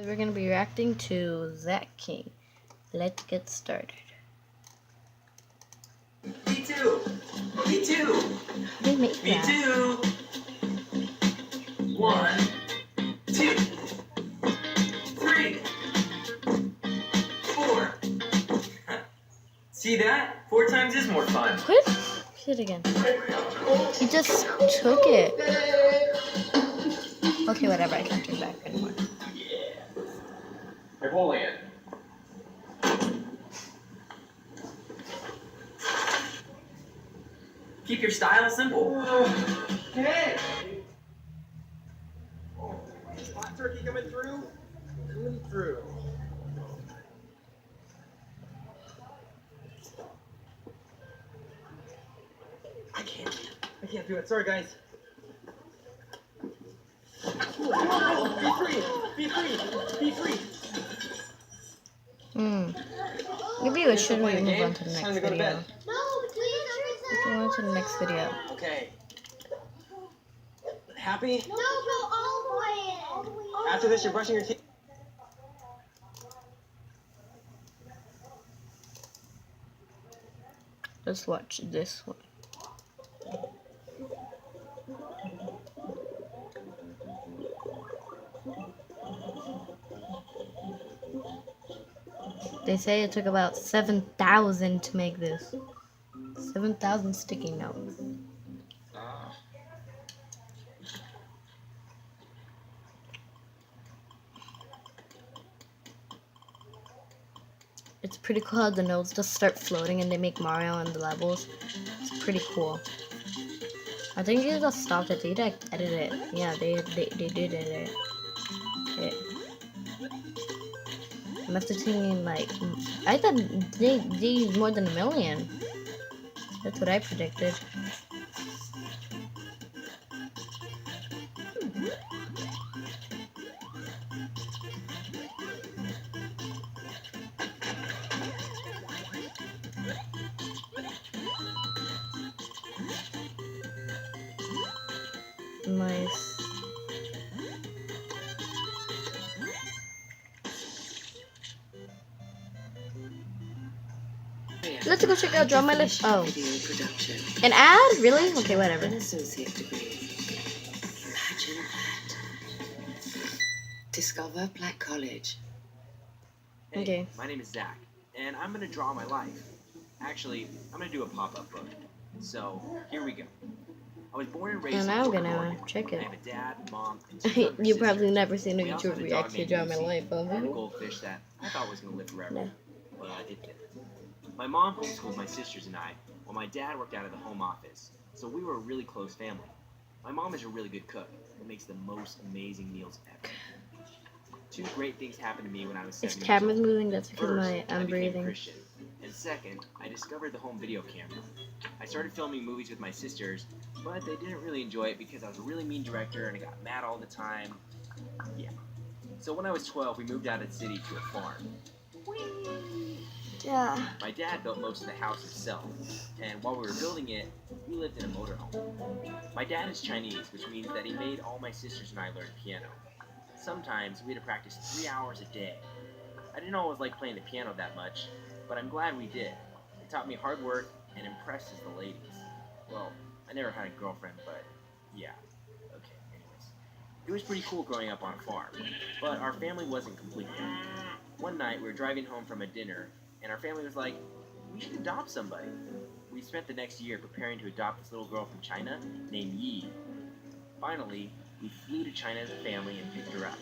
We're gonna be reacting to Zach King. Let's get started. Me too. Me too. They make Me that. too. 1, 2, 3, 4. See that? 4 times is more fun. What? Shit again. He just took it. Okay, whatever. I can't take back anymore. Yeah. Napoleon. Keep your style simple. Hey! Hot turkey coming through? Coming through. I can't do it. Sorry, guys. Be free! Be free! Be free! Maybe we should move on to the next Time to go to video. bed. Go on to the next video. Okay. Happy? No, all the way in. After this, you're brushing your teeth. Let's watch this one. They say it took about 7,000 to make this. 7,000 sticky notes. It's pretty cool how the notes just start floating and they make Mario and the levels. It's pretty cool. I think they just stopped it. They did edit it. Yeah, they did edit it. I must have seen like, I thought they used more than 1 million. That's what I predicted. Nice. Let's go check out Draw My List. Oh. An ad? Really? Okay, whatever. Associate degree. Imagine that. Discover Black College. Hey, Okay. my name is Zach, and I'm gonna draw my life. Actually, I'm gonna do a pop-up book. So, here we go. I was born and raised And in I'm Portland, gonna Oregon. check I it. have a dad, mom, and 2 younger You probably sisters. never seen a We also YouTube had a dog reaction named Draw My Lucy, Life, and a huh? goldfish that I thought was gonna live forever. No. But it didn't. My mom homeschooled my sisters and I, while my dad worked out of the home office. So we were a really close family. My mom is a really good cook and makes the most amazing meals ever. 2 great things happened to me when I was 7 This years camera's old. moving, that's because First, I'm I became breathing. Christian. And second, I discovered the home video camera. I started filming movies with my sisters, but they didn't really enjoy it because I was a really mean director and I got mad all the time. Yeah. So when I was 12, we moved out of the city to a farm. Yeah. My dad built most of the house himself, and while we were building it, we lived in a motorhome. My dad is Chinese, which means that he made all my sisters and I learn piano. Sometimes we had to practice 3 hours a day. I didn't always like playing the piano that much, but I'm glad we did. It taught me hard work and impresses the ladies. Well, I never had a girlfriend, but yeah. Okay, anyways. It was pretty cool growing up on a farm, but our family wasn't complete yet. One night, we were driving home from a dinner, and our family was like, we should adopt somebody. We spent the next year preparing to adopt this little girl from China named Yi. Finally, we flew to China as a family and picked her up.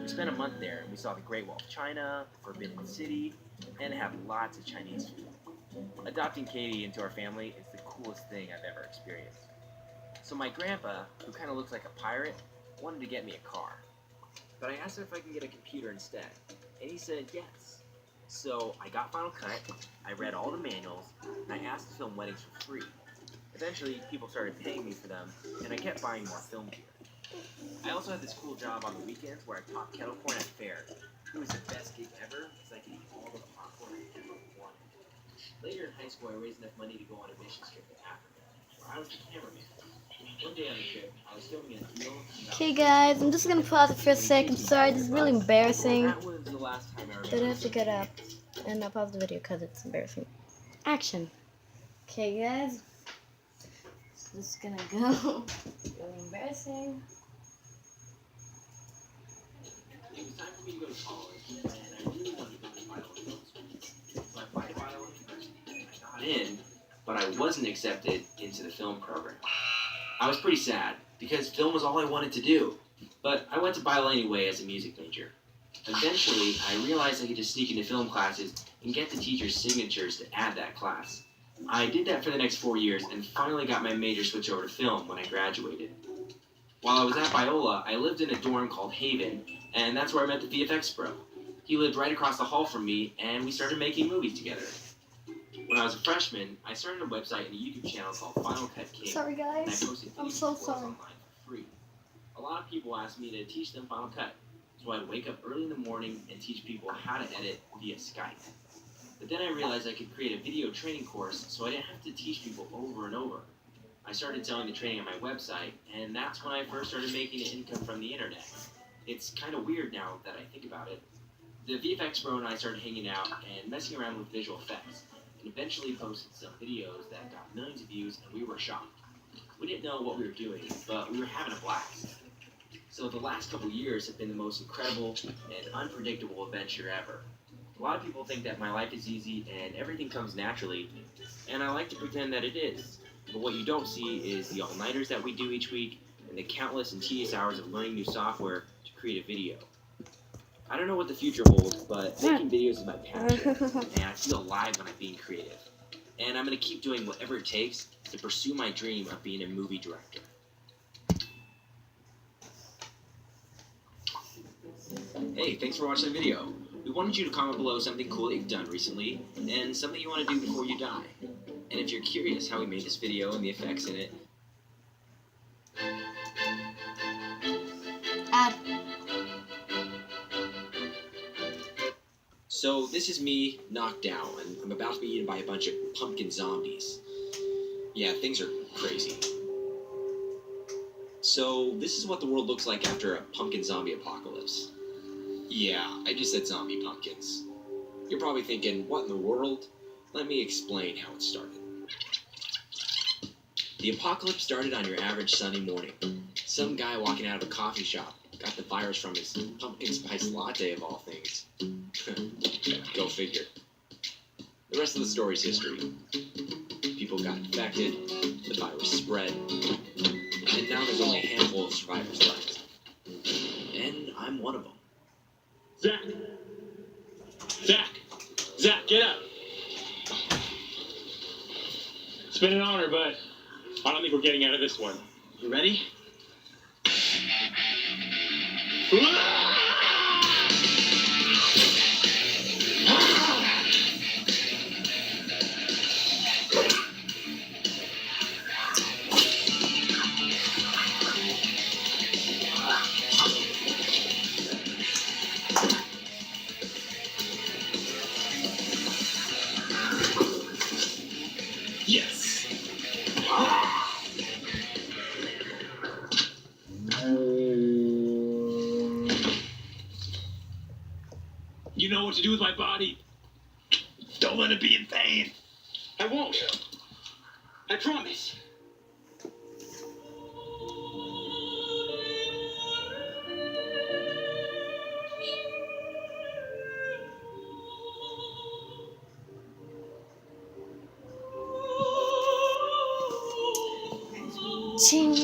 We spent a month there, and we saw the Great Wall of China, the Forbidden City, and had lots of Chinese food. Adopting Katie into our family is the coolest thing I've ever experienced. So my grandpa, who kind of looks like a pirate, wanted to get me a car. But I asked him if I can get a computer instead, and he said yes. So I got Final Cut, I read all the manuals, and I asked to film weddings for free. Eventually, people started paying me for them, and I kept buying more film gear. I also had this cool job on the weekends where I taught kettle corn at fair. It was the best gig ever because I could eat all the popcorn I ever wanted. Later in high school, I raised enough money to go on a mission trip to Africa, where I was the cameraman. One day on the trip, I was filming in a field. Okay, guys, I'm just gonna pause it for a sec. I'm sorry, this is really embarrassing. That was the last time I But I remember. have to get up and I'll pause the video because it's embarrassing. Action. Okay, guys. Just gonna go. Really embarrassing. It was time for me to go to college, and I really wanted to go to biology. So I applied to biology university. I got in, but I wasn't accepted into the film program. I was pretty sad because film was all I wanted to do. But I went to bio anyway as a music major. Eventually, I realized I could just sneak into film classes and get the teacher's signatures to add that class. I did that for the next 4 years and finally got my major switched over to film when I graduated. While I was at Biola, I lived in a dorm called Haven, and that's where I met the VFX bro. He lived right across the hall from me, and we started making movies together. When I was a freshman, I started a website and a YouTube channel called Final Cut King. Sorry, And I guys. posted I'm videos so of course sorry. online for free. A lot of people asked me to teach them Final Cut, so I'd wake up early in the morning and teach people how to edit via Skype. But then I realized I could create a video training course so I didn't have to teach people over and over. I started selling the training on my website, and that's when I first started making an income from the internet. It's kind of weird now that I think about it. The VFX bro and I started hanging out and messing around with visual effects, and eventually posted some videos that got millions of views, and we were shocked. We didn't know what we were doing, but we were having a blast. So the last couple years have been the most incredible and unpredictable adventure ever. A lot of people think that my life is easy and everything comes naturally, and I like to pretend that it is. But what you don't see is the all-nighters that we do each week and the countless and tedious hours of learning new software to create a video. I don't know what the future holds, but making videos is my passion, and I feel alive when I'm being creative. And I'm going to keep doing whatever it takes to pursue my dream of being a movie director. Hey, thanks for watching the video. We wanted you to comment below something cool that you've done recently, and something you want to do before you die. And if you're curious how we made this video and the effects in it, Add. So this is me knocked out, and I'm about to be eaten by a bunch of pumpkin zombies. Yeah, things are crazy. So this is what the world looks like after a pumpkin zombie apocalypse. Yeah, I just said zombie pumpkins. You're probably thinking, what in the world? Let me explain how it started. The apocalypse started on your average sunny morning. Some guy walking out of a coffee shop got the virus from his pumpkin spice latte of all things. Go figure. The rest of the story's history. People got infected, the virus spread, and now there's only a handful of survivors left. And I'm one of them. Zach! Zach! Zach, get up! It's been an honor, but I don't think we're getting out of this one. You ready? Yes! You know what to do with my body. Don't let it be in vain. I won't. I promise. Ching.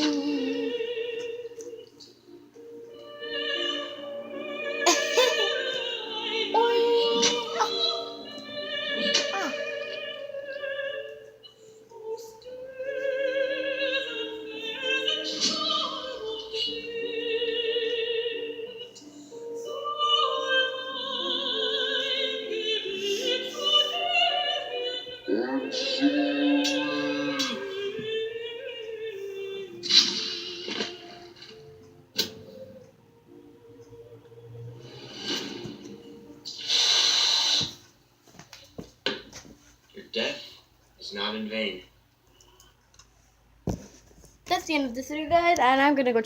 Your death is not in vain. That's that's the end of this video, guys, and I'm gonna go.